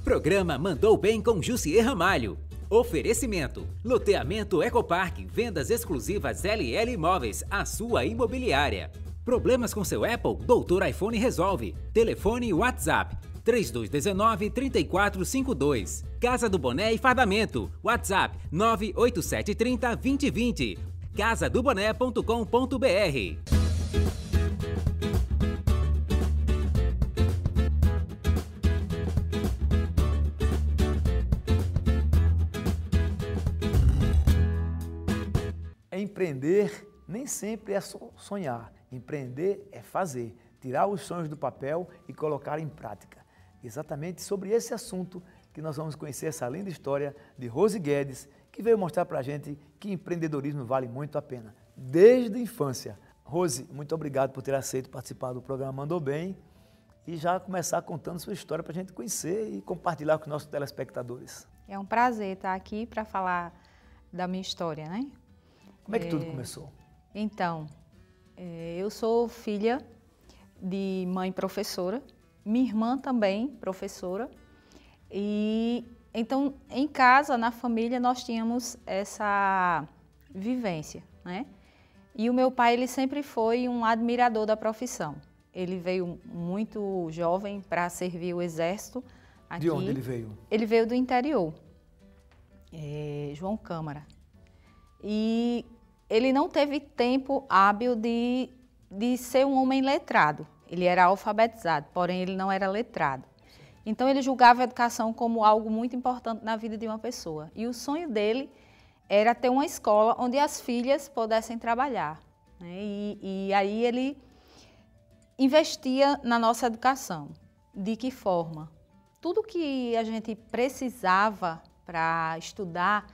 Programa Mandou Bem com Jussier Ramalho. Oferecimento: Loteamento Ecopark, vendas exclusivas LL Imóveis, a sua imobiliária. Problemas com seu Apple? Doutor iPhone resolve. Telefone e WhatsApp: 3219-3452. Casa do Boné e Fardamento. WhatsApp: 98730-2020. casadoboné.com.br. Empreender nem sempre é sonhar. Empreender é fazer, tirar os sonhos do papel e colocar em prática. Exatamente sobre esse assunto que nós vamos conhecer essa linda história de Rose Guedes, que veio mostrar para a gente que empreendedorismo vale muito a pena, desde a infância. Rose, muito obrigado por ter aceito participar do programa Mandou Bem e já começar contando sua história para a gente conhecer e compartilhar com os nossos telespectadores. É um prazer estar aqui para falar da minha história, né? Como é que tudo começou? Então, eu sou filha de mãe professora, minha irmã também professora, e então em casa, na família, nós tínhamos essa vivência, né? E o meu pai, ele sempre foi um admirador da profissão. Ele veio muito jovem para servir o exército aqui. De onde ele veio? Ele veio do interior, João Câmara. E ele não teve tempo hábil de ser um homem letrado. Ele era alfabetizado, porém ele não era letrado. Então ele julgava a educação como algo muito importante na vida de uma pessoa. E o sonho dele era ter uma escola onde as filhas pudessem trabalhar, né? E aí ele investia na nossa educação. De que forma? Tudo que a gente precisava para estudar,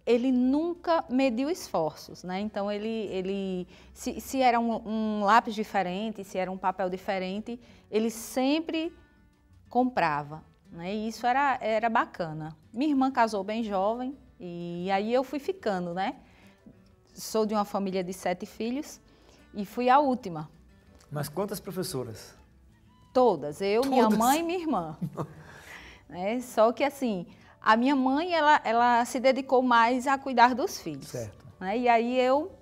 ele nunca mediu esforços, né? Então, se era um lápis diferente, se era um papel diferente, ele sempre comprava, né? E isso era bacana. Minha irmã casou bem jovem e aí eu fui ficando, né? Sou de uma família de 7 filhos e fui a última. Mas quantas professoras? Todas, minha mãe e minha irmã. Só que assim, a minha mãe, ela se dedicou mais a cuidar dos filhos. Certo. Né? E aí eu,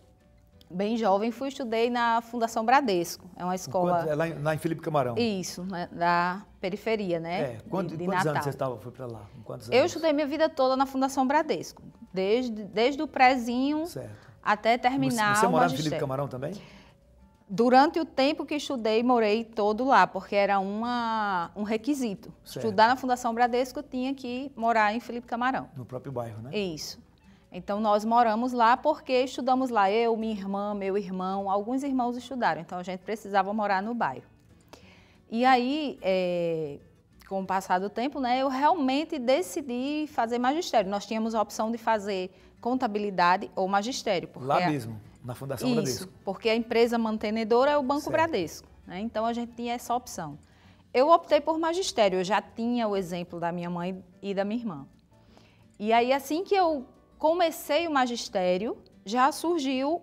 bem jovem, estudei na Fundação Bradesco. É uma escola... Lá em Felipe Camarão. Isso, né? Da periferia, né? Quantos Natal. anos você foi para lá? Quantos Eu anos? estudei minha vida toda na Fundação Bradesco. Desde o prézinho até terminar Você o morava em magistério. Felipe Camarão também? Durante o tempo que estudei, morei todo lá, porque era um requisito. Certo. Estudar na Fundação Bradesco, eu tinha que morar em Felipe Camarão. No próprio bairro, né? Isso. Então, nós moramos lá porque estudamos lá. Eu, minha irmã, meu irmão, alguns irmãos estudaram. Então, a gente precisava morar no bairro. E aí, com o passar do tempo, né, eu realmente decidi fazer magistério. Nós tínhamos a opção de fazer contabilidade ou magistério. Lá mesmo? Na Fundação Bradesco? Isso, porque a empresa mantenedora é o Banco Bradesco, né? Então a gente tinha essa opção. Eu optei por magistério, eu já tinha o exemplo da minha mãe e da minha irmã. E aí assim que eu comecei o magistério, já surgiu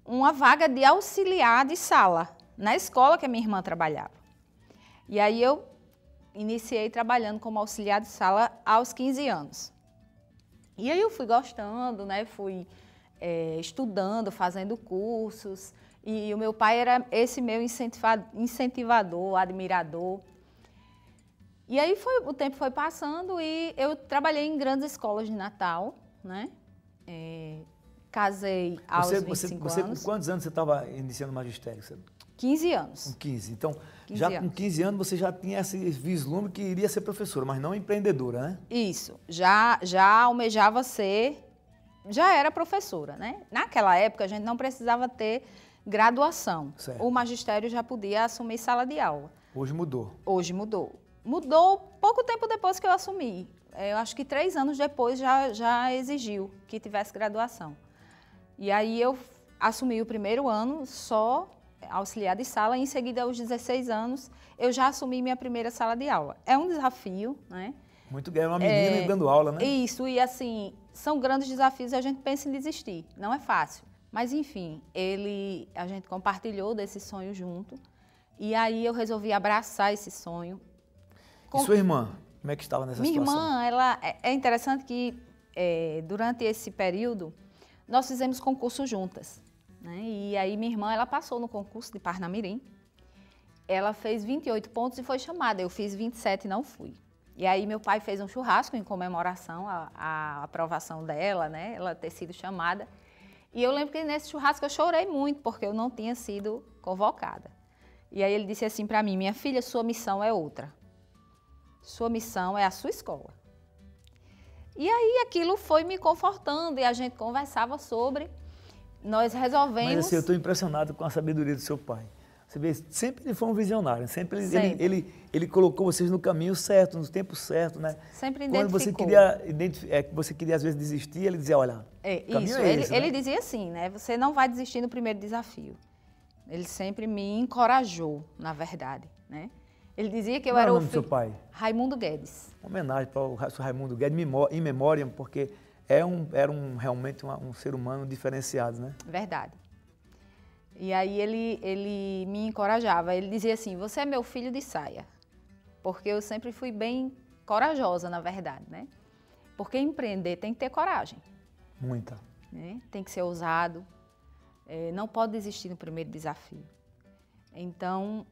uma vaga de auxiliar de sala, na escola que a minha irmã trabalhava. E aí eu iniciei trabalhando como auxiliar de sala aos 15 anos. E aí eu fui gostando, né? Fui estudando, fazendo cursos, e o meu pai era esse meu incentivador, admirador. E aí o tempo foi passando e eu trabalhei em grandes escolas de Natal, né? Casei aos 25 anos. Com quantos anos você estava iniciando o magistério? 15 anos. Com 15. Então, 15 já anos. com 15 anos você já tinha esse vislumbre que iria ser professora, mas não empreendedora, né? Isso. Já almejava ser... Já era professora, né? Naquela época, a gente não precisava ter graduação. Certo. O magistério já podia assumir sala de aula. Hoje mudou. Hoje mudou. Mudou pouco tempo depois que eu assumi. Eu acho que 3 anos depois já exigiu que tivesse graduação. E aí eu assumi o primeiro ano só auxiliar de sala e em seguida, aos 16 anos, eu já assumi minha primeira sala de aula. É um desafio, né? Muito grande, uma menina dando aula, né? Isso, e assim, são grandes desafios e a gente pensa em desistir. Não é fácil. Mas, enfim, a gente compartilhou desse sonho junto. E aí eu resolvi abraçar esse sonho. E sua irmã? Como é que estava nessa Minha situação? irmã, é interessante que durante esse período nós fizemos concurso juntas, né? E aí minha irmã, ela passou no concurso de Parnamirim. Ela fez 28 pontos e foi chamada. Eu fiz 27 e não fui. E aí meu pai fez um churrasco em comemoração à aprovação dela, né? Ela ter sido chamada. E eu lembro que nesse churrasco eu chorei muito porque eu não tinha sido convocada. E aí ele disse assim para mim: minha filha, sua missão é outra. Sua missão é a sua escola. E aí aquilo foi me confortando e a gente conversava sobre. Nós resolvemos... Mas assim, eu estou impressionado com a sabedoria do seu pai. Você vê, sempre ele foi um visionário, sempre. Ele colocou vocês no caminho certo, no tempo certo, né? Sempre Quando identificou. você queria às vezes desistir, ele dizia, olha, o caminho isso, é esse, ele né? dizia assim, né? Você não vai desistir no primeiro desafio. Ele sempre me encorajou, na verdade, né? Ele dizia que eu Qual era é o o nome do seu pai? Raimundo Guedes. Uma homenagem para o Raimundo Guedes, in memoriam, porque era realmente um ser humano diferenciado, né? Verdade. E aí ele me encorajava. Ele dizia assim, você é meu filho de saia. Porque eu sempre fui bem corajosa, na verdade, né? Porque empreender tem que ter coragem. Muita. Né? Tem que ser ousado. Não pode desistir no primeiro desafio. Então,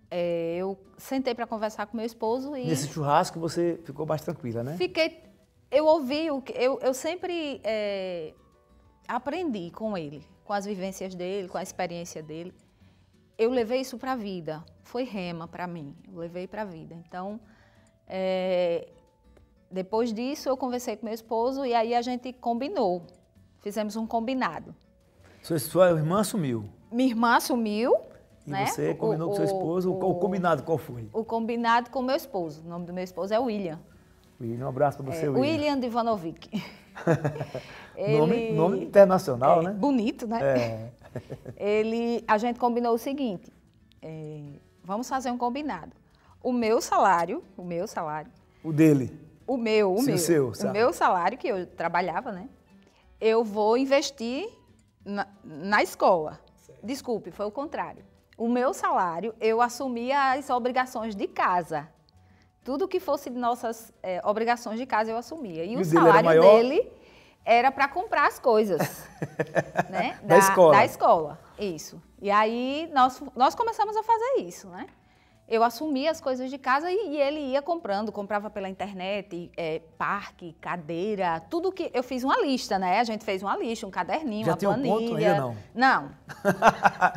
eu sentei para conversar com meu esposo e... Nesse churrasco você ficou mais tranquila, né? Eu ouvi, eu sempre aprendi com ele, com as vivências dele, com a experiência dele. Eu levei isso para a vida, foi rema para mim, eu levei para a vida. Então, depois disso eu conversei com meu esposo e aí a gente combinou, fizemos um combinado. Sua irmã assumiu. Minha irmã assumiu. E né? você combinou com seu esposo, o combinado qual foi? O combinado com o meu esposo, o nome do meu esposo é William. Um abraço para você, William. William Divanovic. Nome internacional, né? Bonito, né? A gente combinou o seguinte, vamos fazer um combinado. O meu salário. O dele. O meu salário, que eu trabalhava, né? Eu vou investir na escola. Certo. Desculpe, foi o contrário. O meu salário, eu assumia as obrigações de casa. Tudo que fosse de nossas obrigações de casa, eu assumia. E o salário dele era para comprar as coisas. Né? Da escola. Da escola, isso. E aí, nós começamos a fazer isso, né? Eu assumia as coisas de casa e ele ia comprava pela internet, parque, cadeira, tudo que... Eu fiz uma lista, né? A gente fez uma lista, um caderninho, uma planilha. Já tinha um ponto ainda não? Não.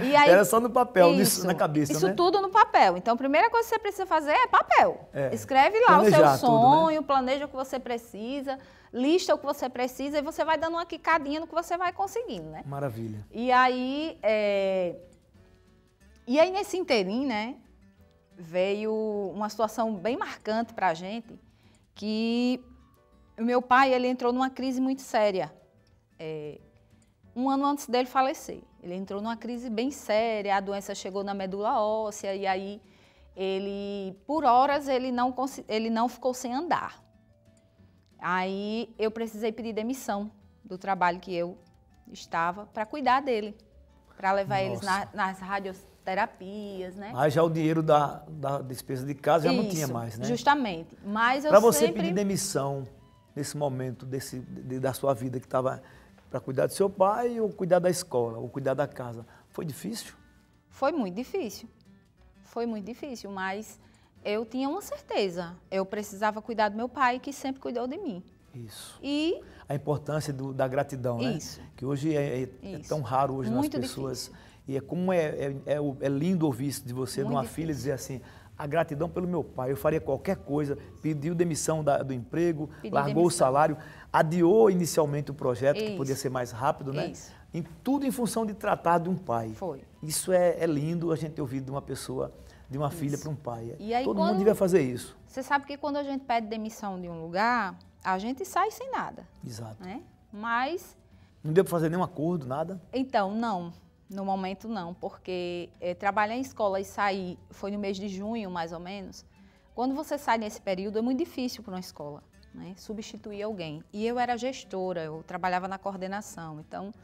E aí, era só no papel, na cabeça, isso né? tudo no papel. Então, a primeira coisa que você precisa fazer é papel. Escreve lá o seu sonho, tudo, né? Planeja o que você precisa, lista o que você precisa e você vai dando uma quicadinha no que você vai conseguindo, né? Maravilha. E aí, nesse inteirinho, né? Veio uma situação bem marcante para a gente, que o meu pai, ele entrou numa crise muito séria, um ano antes dele falecer. Ele entrou numa crise bem séria, a doença chegou na medula óssea e aí por horas, ele não ficou sem andar. Aí eu precisei pedir demissão do trabalho que eu estava para cuidar dele, para levar eles nas radioterapias, né? Mas já o dinheiro da despesa de casa já não tinha mais, né? Justamente. Mas para você pedir demissão nesse momento da sua vida que estava para cuidar do seu pai ou cuidar da escola ou cuidar da casa, foi difícil? Foi muito difícil. Foi muito difícil, mas eu tinha uma certeza. Eu precisava cuidar do meu pai, que sempre cuidou de mim. Isso. E a importância da gratidão, né? Isso. Que hoje é tão raro hoje nas pessoas. Difícil. E como é lindo ouvir isso de você, de uma filha, dizer assim, a gratidão pelo meu pai, eu faria qualquer coisa, pediu demissão do emprego, largou o salário, adiou inicialmente o projeto, que podia ser mais rápido, né? Tudo em função de tratar de um pai. Foi. Isso é lindo a gente ouvir de uma pessoa, de uma filha para um pai. E aí, todo mundo devia fazer isso. Você sabe que quando a gente pede demissão de um lugar, a gente sai sem nada. Exato. Né? Mas... Não deu para fazer nenhum acordo, nada? Então, não. No momento, não. Porque trabalhar em escola e sair, foi no mês de junho, mais ou menos. Quando você sai nesse período, é muito difícil para uma escola, né? Substituir alguém. E eu era gestora, eu trabalhava na coordenação. Então,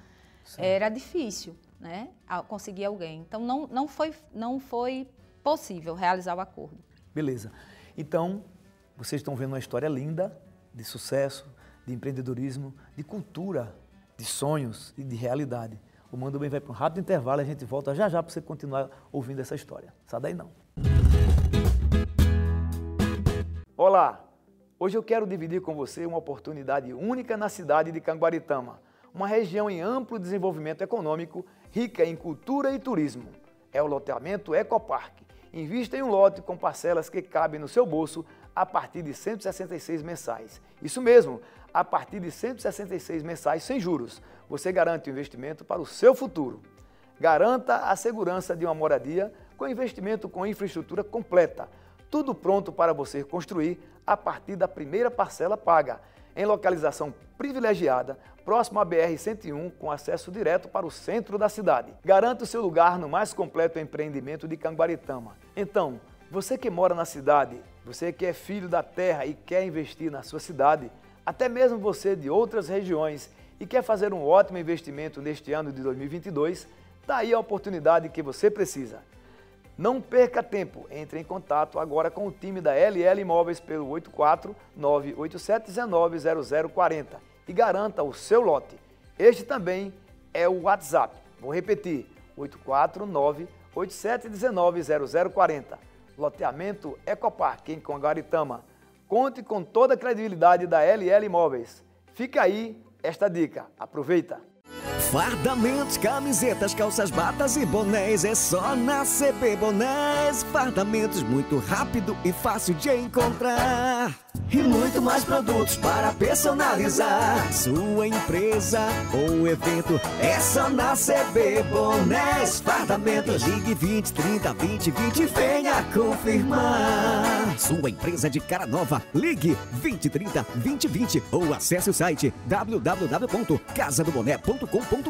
era difícil, né? Conseguir alguém. Então, não foi possível realizar o acordo. Beleza. Então, Vocês estão vendo uma história linda de sucesso, de empreendedorismo, de cultura, de sonhos e de realidade. O Manda Bem vai para um rápido intervalo e a gente volta já já para você continuar ouvindo essa história. Sai daí não. Olá! Hoje eu quero dividir com você uma oportunidade única na cidade de Canguaritama, uma região em amplo desenvolvimento econômico, rica em cultura e turismo. É o loteamento Ecopark. Invista em um lote com parcelas que cabem no seu bolso a partir de R$ 166 mensais. Isso mesmo, a partir de R$ 166 mensais sem juros. Você garante o investimento para o seu futuro. Garanta a segurança de uma moradia com investimento com infraestrutura completa. Tudo pronto para você construir a partir da primeira parcela paga, em localização privilegiada, próximo à BR-101, com acesso direto para o centro da cidade. Garanta o seu lugar no mais completo empreendimento de Canguaritama. Então, você que mora na cidade, você que é filho da terra e quer investir na sua cidade, até mesmo você de outras regiões e quer fazer um ótimo investimento neste ano de 2022, está aí a oportunidade que você precisa. Não perca tempo, entre em contato agora com o time da LL Imóveis pelo 84987190040 e garanta o seu lote. Este também é o WhatsApp. Vou repetir, 84987190040. Loteamento Ecopark em Canguaritama. Conte com toda a credibilidade da LL Imóveis. Fica aí esta dica. Aproveita! Fardamentos, camisetas, calças, batas e bonés é só na CB Bonés. Fardamentos muito rápido e fácil de encontrar. E muito mais produtos para personalizar sua empresa ou evento. É só na CB Bonés. Fardamentos, ligue 20 30 20 20 venha confirmar. Sua empresa de cara nova, ligue 20 30 20 20 ou acesse o site www.casadoboné.com.br.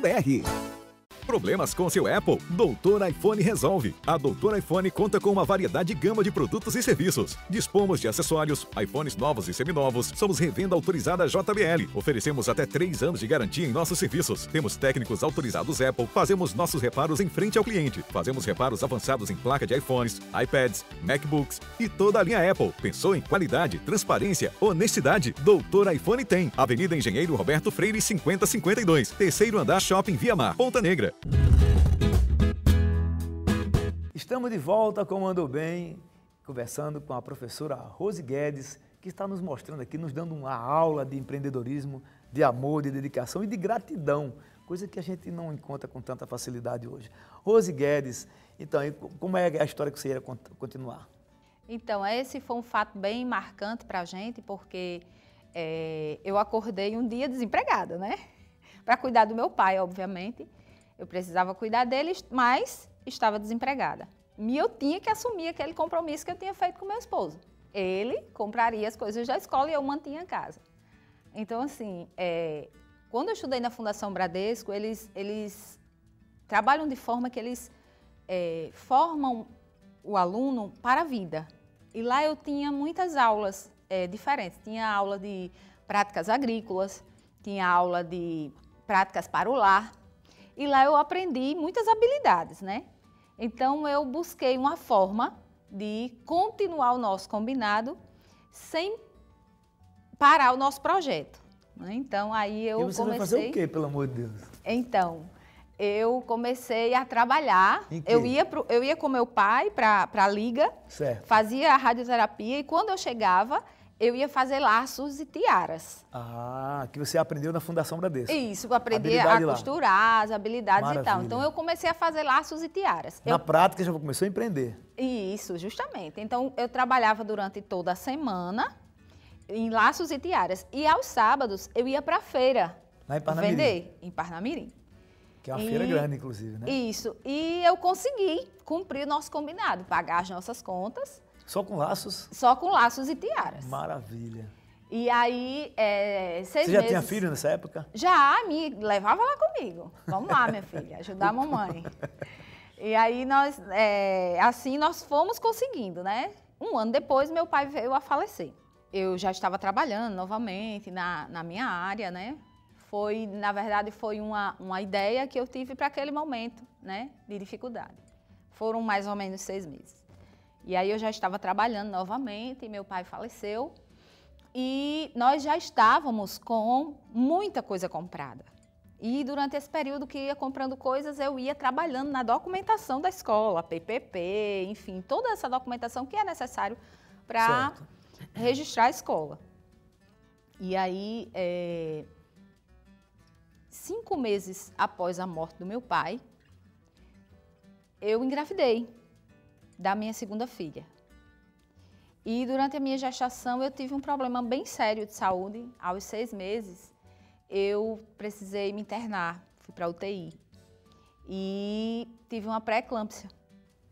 Problemas com seu Apple? Doutor iPhone resolve. A Doutor iPhone conta com uma variedade e gama de produtos e serviços. Dispomos de acessórios, iPhones novos e seminovos. Somos revenda autorizada JBL. Oferecemos até 3 anos de garantia em nossos serviços. Temos técnicos autorizados Apple. Fazemos nossos reparos em frente ao cliente. Fazemos reparos avançados em placa de iPhones, iPads, MacBooks e toda a linha Apple. Pensou em qualidade, transparência, honestidade? Doutor iPhone tem. Avenida Engenheiro Roberto Freire 5052. Terceiro andar Shopping Via Mar, Ponta Negra. Estamos de volta com o Manda Bem, conversando com a professora Rose Guedes, que está nos mostrando aqui, nos dando uma aula de empreendedorismo, de amor, de dedicação e de gratidão, coisa que a gente não encontra com tanta facilidade hoje. Rose Guedes, então, como é a história que você ia continuar? Então, esse foi um fato bem marcante para a gente, porque eu acordei um dia desempregada, né? Para cuidar do meu pai, obviamente. Eu precisava cuidar dele, mas estava desempregada. E eu tinha que assumir aquele compromisso que eu tinha feito com meu esposo. Ele compraria as coisas da escola e eu mantinha a casa. Então, assim, quando eu estudei na Fundação Bradesco, eles trabalham de forma que eles formam o aluno para a vida. E lá eu tinha muitas aulas diferentes. Tinha aula de práticas agrícolas, tinha aula de práticas para o lar. E lá eu aprendi muitas habilidades, né? Então, eu busquei uma forma de continuar o nosso combinado sem parar o nosso projeto. Né? Então, aí eu comecei... E você vai fazer o quê, pelo amor de Deus? Então, eu comecei a trabalhar. Em quê? Eu ia com meu pai para a liga, certo. Fazia a radioterapia e quando eu chegava... eu ia fazer laços e tiaras. Ah, que você aprendeu na Fundação Bradesco. Isso, eu aprendi a costurar, as habilidades e tal. Então, eu comecei a fazer laços e tiaras. Na prática, já começou a empreender. Isso, justamente. Então, eu trabalhava durante toda a semana em laços e tiaras. E aos sábados, eu ia para a feira lá em Parnamirim. Vender, em Parnamirim. Que é uma feira grande, inclusive, né? Isso. E eu consegui cumprir o nosso combinado, pagar as nossas contas. Só com laços? Só com laços e tiaras. Maravilha. E aí, 6 meses... Você já tinha filho nessa época? Já, me levava lá comigo. Vamos lá, minha filha, ajudar a mamãe. E aí, assim nós fomos conseguindo, né? Um ano depois, meu pai veio a falecer. Eu já estava trabalhando novamente na minha área, né? Na verdade, foi uma ideia que eu tive para aquele momento, né? De dificuldade. Foram mais ou menos 6 meses. E aí eu já estava trabalhando novamente, e meu pai faleceu. E nós já estávamos com muita coisa comprada. E durante esse período que ia comprando coisas, eu ia trabalhando na documentação da escola, PPP, enfim, toda essa documentação que é necessário para registrar a escola. E aí, 5 meses após a morte do meu pai, eu engravidei da minha segunda filha. E durante a minha gestação eu tive um problema bem sério de saúde. Aos 6 meses eu precisei me internar, fui para a UTI. E tive uma pré-eclâmpsia.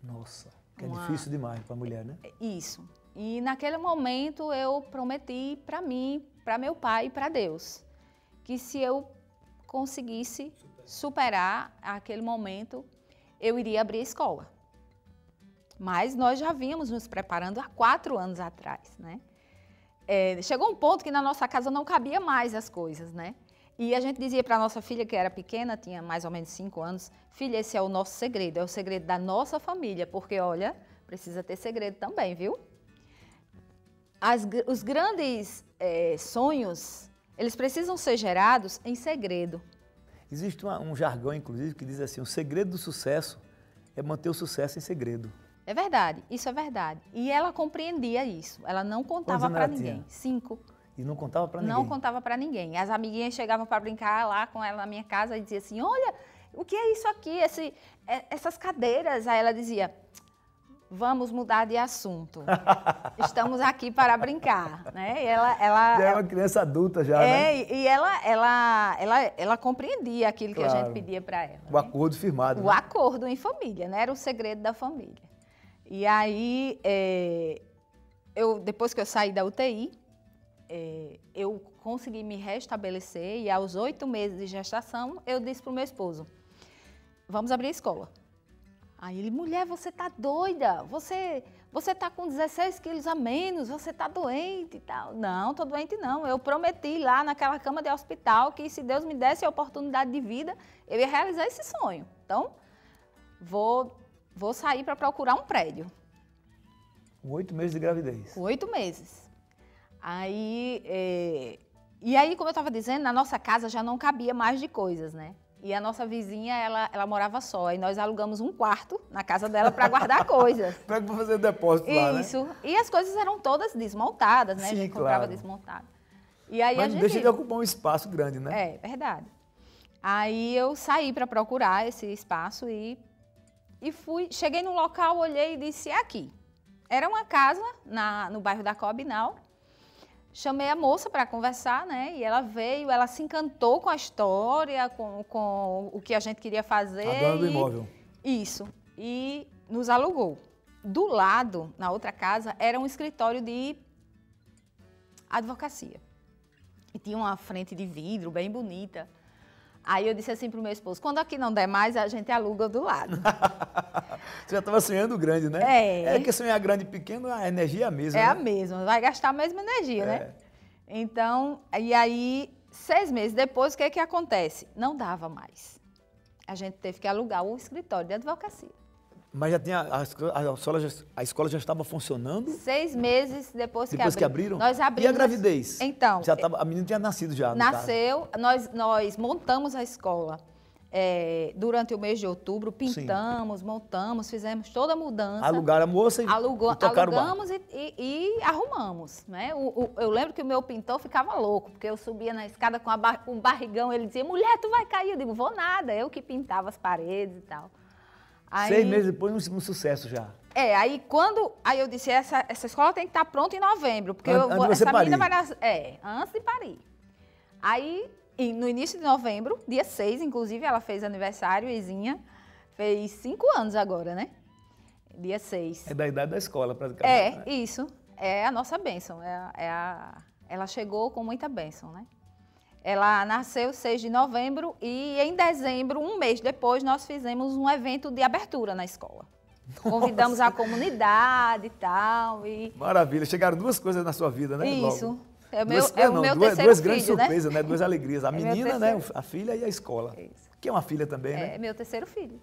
Nossa, que é difícil demais para a mulher, né? Isso. E naquele momento eu prometi para mim, para meu pai e para Deus, que se eu conseguisse superar aquele momento, eu iria abrir a escola. Mas nós já vínhamos nos preparando há 4 anos atrás, né? Chegou um ponto que na nossa casa não cabia mais as coisas, né? E a gente dizia para a nossa filha, que era pequena, tinha mais ou menos 5 anos, filha, esse é o nosso segredo, é o segredo da nossa família, porque, olha, precisa ter segredo também, viu? Os grandes sonhos, eles precisam ser gerados em segredo. Existe um jargão, inclusive, que diz assim, o segredo do sucesso é manter o sucesso em segredo. É verdade, isso é verdade. E ela compreendia isso, ela não contava para ninguém. 5. E não contava para ninguém? Não contava para ninguém. As amiguinhas chegavam para brincar lá com ela na minha casa e diziam assim, olha, o que é isso aqui, essas cadeiras? Aí ela dizia, vamos mudar de assunto. Estamos aqui para brincar, né? E já é uma criança adulta já, né? E ela compreendia aquilo que a gente pedia para ela. O acordo firmado. O acordo em família, né? Era o segredo da família. E aí, depois que eu saí da UTI, eu consegui me restabelecer e aos 8 meses de gestação, eu disse para o meu esposo, vamos abrir a escola. Aí ele, mulher, você tá doida, você tá com 16 quilos a menos, você tá doente e tal. Não, tô doente não, eu prometi lá naquela cama de hospital que se Deus me desse a oportunidade de vida, eu ia realizar esse sonho. Então, vou sair para procurar um prédio. Com 8 meses de gravidez. Com 8 meses. Aí, e aí, como eu estava dizendo, na nossa casa já não cabia mais de coisas, né? E a nossa vizinha, ela morava só. E nós alugamos um quarto na casa dela para guardar coisas. Para fazer depósito lá, né? Isso. E as coisas eram todas desmontadas, né? Sim, a gente comprava desmontado. E aí mas não deixa de ocupar um espaço grande, né? É, verdade. Aí eu saí para procurar esse espaço e cheguei no local, olhei e disse, é aqui. Era uma casa no bairro da Coabinal. Chamei a moça para conversar, né? E ela veio, ela se encantou com a história, com o que a gente queria fazer. A dona do imóvel. Isso. E nos alugou. Do lado, na outra casa, era um escritório de advocacia. E tinha uma frente de vidro bem bonita. Aí eu disse assim para o meu esposo, quando aqui não der mais, a gente aluga do lado. Você já estava sonhando grande, né? É que sonhar grande e pequeno, a energia é a mesma, É né? a mesma, vai gastar a mesma energia, né? Então, e aí, 6 meses depois, o que é que acontece? Não dava mais. A gente teve que alugar o escritório de advocacia. Mas já tinha, a escola já estava funcionando? 6 meses depois que abriram? Nós abrimos. E a gravidez? Então. A menina tinha nascido já. Nasceu, nós montamos a escola durante o mês de outubro, pintamos, montamos, fizemos toda a mudança. Alugaram a moça e tocaram alugamos e arrumamos. Né? Eu lembro que o meu pintor ficava louco, porque eu subia na escada com um barrigão, ele dizia, mulher, tu vai cair. Eu digo, vou nada, eu que pintava as paredes e tal. Aí, 6 meses depois, um sucesso já. Aí eu disse, essa escola tem que estar pronta em novembro, porque essa menina vai nascer. Antes de parir. Aí, no início de novembro, dia 6, inclusive, ela fez aniversário, Izinha, fez 5 anos agora, né? Dia 6. É da idade da escola, praticamente. Isso. É a nossa bênção. Ela chegou com muita bênção, né? Ela nasceu 6 de novembro e em dezembro, um mês depois, nós fizemos um evento de abertura na escola. Convidamos a comunidade e tal. Maravilha. Chegaram 2 coisas na sua vida, né? Isso. Logo. É o meu terceiro duas filho, grandes né? surpresas, né? 2 alegrias. A menina, né? A filha e a escola. Isso. Que é uma filha também, né? É meu terceiro filho.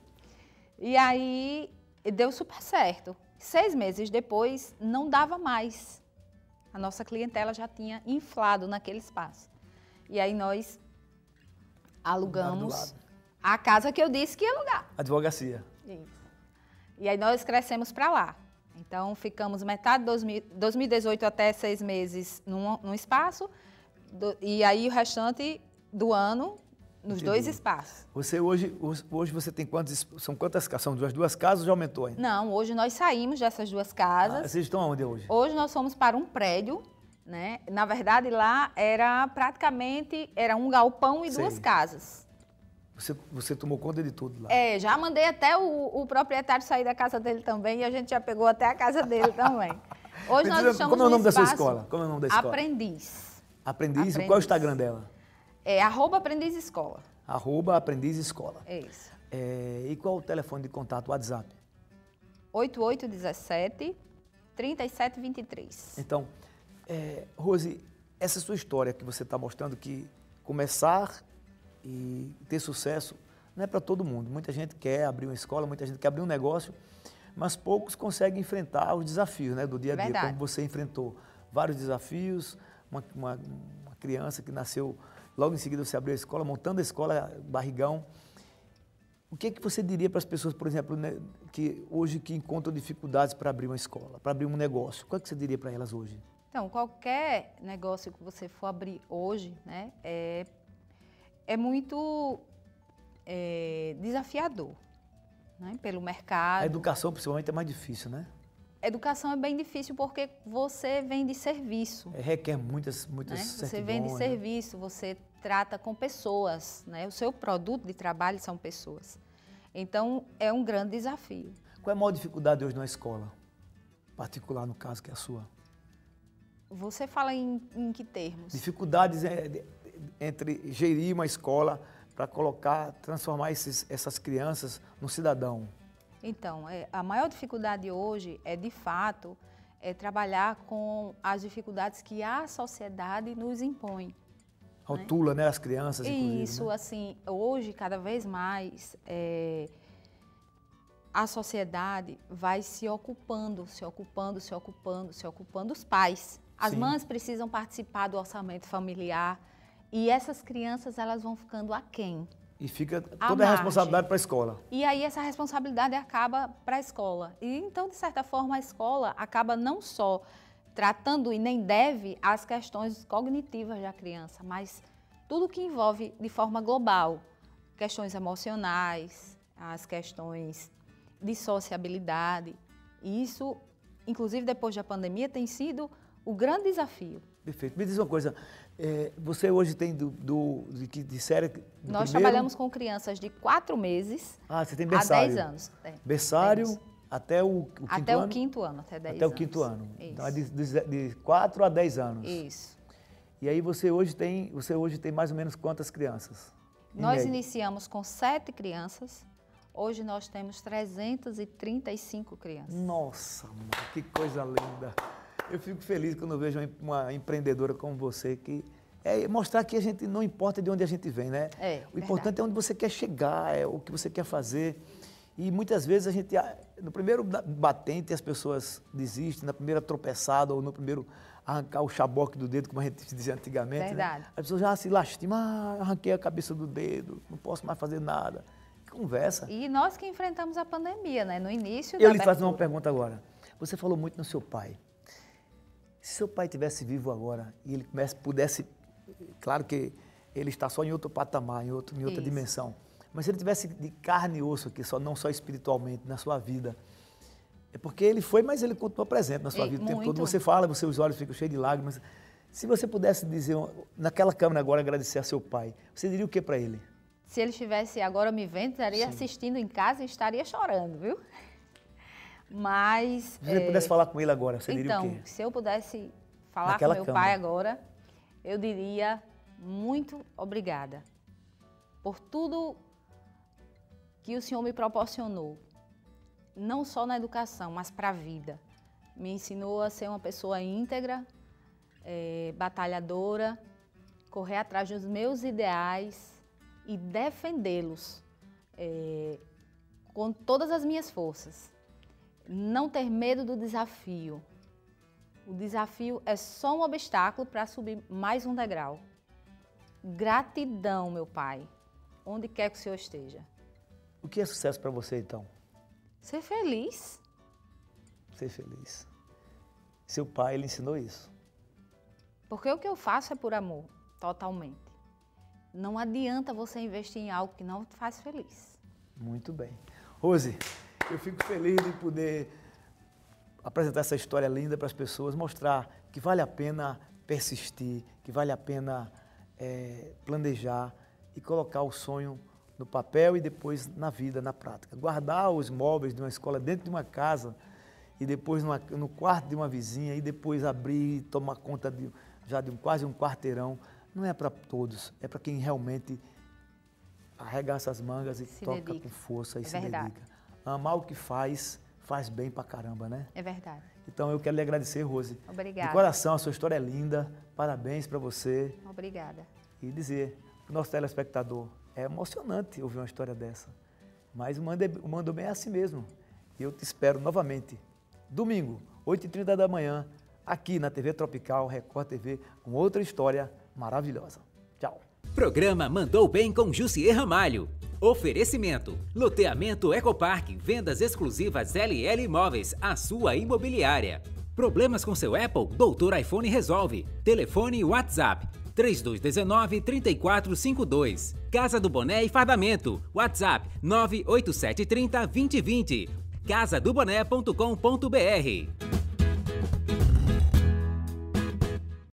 E aí, deu super certo. 6 meses depois, não dava mais. A nossa clientela já tinha inflado naquele espaço. E aí nós alugamos a casa que eu disse que ia alugar. Advocacia. Isso. E aí nós crescemos para lá. Então, ficamos metade de 2018 até 6 meses num espaço, e aí o restante do ano nos 2 espaços. Você hoje você tem quantas casas? São duas casas ou já aumentou ainda? Não, hoje nós saímos dessas 2 casas. Vocês estão aonde hoje? Hoje nós fomos para um prédio, né? Na verdade, lá era um galpão e 2 casas. Você tomou conta de tudo lá? Já mandei até o proprietário sair da casa dele também, e a gente já pegou até a casa dele também. Hoje nós estamos Como é o nome da sua espaço escola? Como é o nome da escola? Aprendiz. Aprendiz? Qual é o Instagram dela? @Aprendiz Escola. @Aprendiz Escola. É isso. E qual o telefone de contato, o WhatsApp? 8817-3723. Então, Rose, essa sua história que você está mostrando, que começar e ter sucesso não é para todo mundo. Muita gente quer abrir uma escola, muita gente quer abrir um negócio, mas poucos conseguem enfrentar os desafios, né, do dia a dia. Verdade. Como você enfrentou vários desafios, uma criança que nasceu, logo em seguida você abriu a escola, montando a escola, barrigão. O que você diria para as pessoas, por exemplo, né, que hoje que encontram dificuldades para abrir uma escola, para abrir um negócio? O que você diria para elas hoje? Então, qualquer negócio que você for abrir hoje, né, é muito desafiador, né, pelo mercado. A educação, principalmente, é mais difícil, né? Educação é bem difícil porque você vende serviço. Requer muitas Né? certidões. Você vende serviço, você trata com pessoas, né? O seu produto de trabalho são pessoas. Então, é um grande desafio. Qual é a maior dificuldade hoje na escola? Particular, no caso, que é a sua. Você fala em que termos? Dificuldades entre gerir uma escola para transformar essas crianças num cidadão. Então, a maior dificuldade hoje de fato, trabalhar com as dificuldades que a sociedade nos impõe. Rotula, né, as crianças, inclusive. Isso, né? assim, hoje, cada vez mais, a sociedade vai se ocupando os pais. As Sim. mães precisam participar do orçamento familiar e essas crianças, elas vão ficando aquém. E fica À toda a margem. responsabilidade para a escola. E aí essa responsabilidade acaba para a escola. E então, de certa forma, a escola acaba não só tratando e nem deve as questões cognitivas da criança, mas tudo que envolve de forma global, questões emocionais, as questões de sociabilidade. E isso, inclusive depois da pandemia, tem sido o grande desafio. Perfeito. Me diz uma coisa, você hoje tem de série... Nós trabalhamos com crianças de 4 meses você tem a berçário. 10 anos. Berçário temos. até o quinto Até ano? o 5º ano, até 10 Até anos. o 5º ano. Isso. Então é de 4 a 10 anos. Isso. E aí você hoje tem mais ou menos quantas crianças? Em Nós média? iniciamos com 7 crianças, hoje nós temos 335 crianças. Nossa, mãe, que coisa linda. Eu fico feliz quando eu vejo uma empreendedora como você, que mostrar que a gente não importa de onde a gente vem, né? O importante é onde você quer chegar, é o que você quer fazer. E muitas vezes a gente, no primeiro batente, as pessoas desistem, na primeira tropeçada ou no primeiro arrancar o chaboque do dedo, como a gente dizia antigamente. Verdade. Né? As pessoas já se lastimam, arranquei a cabeça do dedo, não posso mais fazer nada. Que conversa. E nós que enfrentamos a pandemia, né? No início Eu lhe faço uma pergunta agora. Você falou muito no seu pai. Se seu pai estivesse vivo agora e ele pudesse, claro que ele está só em outro patamar, em outra dimensão, mas se ele tivesse de carne e osso aqui, não só espiritualmente, na sua vida, é porque ele foi, mas ele continua presente na sua vida o tempo todo. Você fala, os olhos ficam cheios de lágrimas. Se você pudesse dizer, naquela câmera agora, agradecer a seu pai, você diria o que para ele? Se ele estivesse agora me vendo, estaria assistindo em casa e estaria chorando, viu? Mas... Se você pudesse falar com ele agora, você diria o quê? Então, se eu pudesse falar Naquela com meu câmera. pai agora, eu diria muito obrigada por tudo que o Senhor me proporcionou, não só na educação, mas para a vida. Me ensinou a ser uma pessoa íntegra, batalhadora, correr atrás dos meus ideais e defendê-los com todas as minhas forças. Não ter medo do desafio. O desafio é só um obstáculo para subir mais um degrau. Gratidão, meu pai, onde quer que o senhor esteja. O que é sucesso para você, então? Ser feliz. Ser feliz. Seu pai, ele ensinou isso. Porque o que eu faço é por amor, totalmente. Não adianta você investir em algo que não te faz feliz. Muito bem. Rose, eu fico feliz de poder apresentar essa história linda para as pessoas, mostrar que vale a pena persistir, que vale a pena planejar e colocar o sonho no papel e depois na vida, na prática. Guardar os móveis de uma escola dentro de uma casa e depois no quarto de uma vizinha e depois abrir e tomar conta de quase um quarteirão, não é para todos, é para quem realmente arregaça as mangas e toca com força e se dedica. Amar o que faz bem pra caramba, né? É verdade. Então eu quero lhe agradecer, Rose. Obrigada. De coração, a sua história é linda, parabéns para você. Obrigada. E dizer para o nosso telespectador, é emocionante ouvir uma história dessa, mas o Mandou Bem é assim mesmo. E eu te espero novamente, domingo, 8h30 da manhã, aqui na TV Tropical, Record TV, com outra história maravilhosa. Tchau. Programa Mandou Bem com Jussier Ramalho. Oferecimento: loteamento Ecopark, vendas exclusivas LL Imóveis, a sua imobiliária. Problemas com seu Apple? Doutor iPhone resolve. Telefone e WhatsApp: 3219-3452. Casa do Boné e Fardamento. WhatsApp: 98730-2020. casadoboné.com.br.